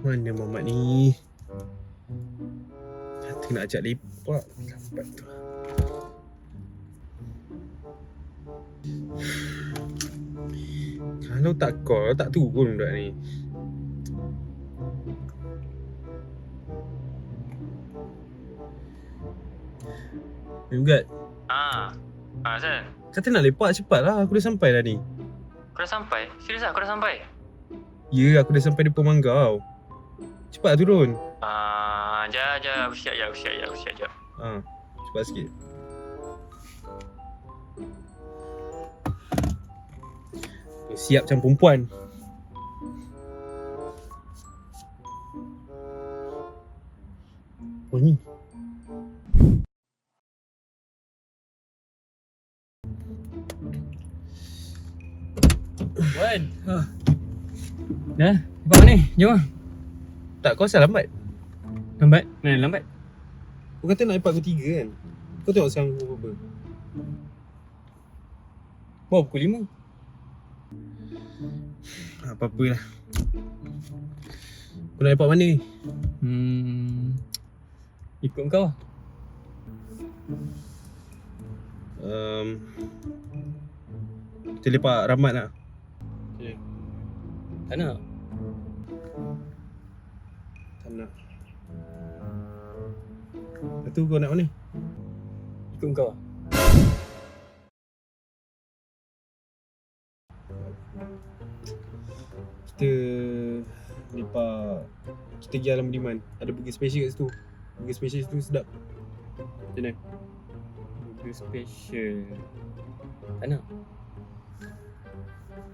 Mana Muhammad ni? Kata nak ajak lepak, lambat tu. Kalau tak call, tak turun budak ni. Juga. Asal? Kata nak lepak cepatlah, aku dah sampai dah ni. Kau dah sampai? Serius tak kau dah sampai? Ya, aku dah sampai depan Manggau. Cepat turun. Jap, aku siap jap. Cepat sikit. Siap macam perempuan. Oh ni. Wan. Dah, lepas ni? Jom lah. Tak, kau asal lambat? Lambat? Mana lambat? Kau kata nak lepak pukul 3 kan? Kau tengok sekarang pukul berapa? Baru pukul 5. Apa-apalah. Kau nak lepak mana ni? Ikut kau lah. Kita lepak Rahmat lah. Okay. Tak nak? Tak nak. Lepas tu kau nak mana? Ikut kau lah. Kita lepak, kita pergi Alam Budiman. Ada burger special kat situ. Burger special situ sedap. Macam mana? Burger special. Tak nak?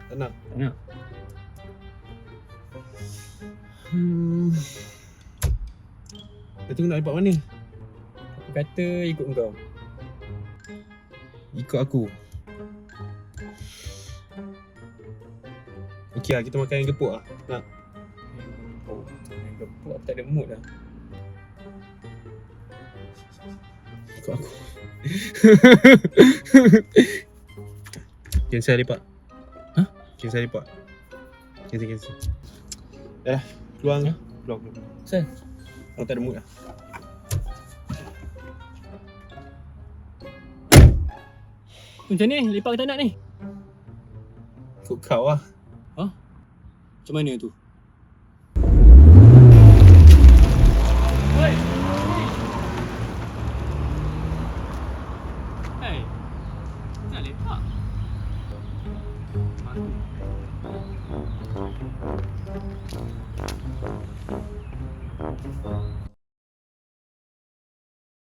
Tak nak? Tak nak. Lepas tu nak lepak mana? Aku kata ikut kau. Ikut aku. Okey lah, kita makan yang gepuk lah. Nak? Yang gepuk aku tak ada mood lah. Ikut aku. Cancel lepak. Hah? Cancel lepak. Cancel. Dah, keluar. Hah? Keluar. Asal? Aku tak ada mood lah. Macam ni? Lepak ke tak nak ni? Ikut kau lah. Macam mana tu? Oi! Hai! Nak lepak? Mari.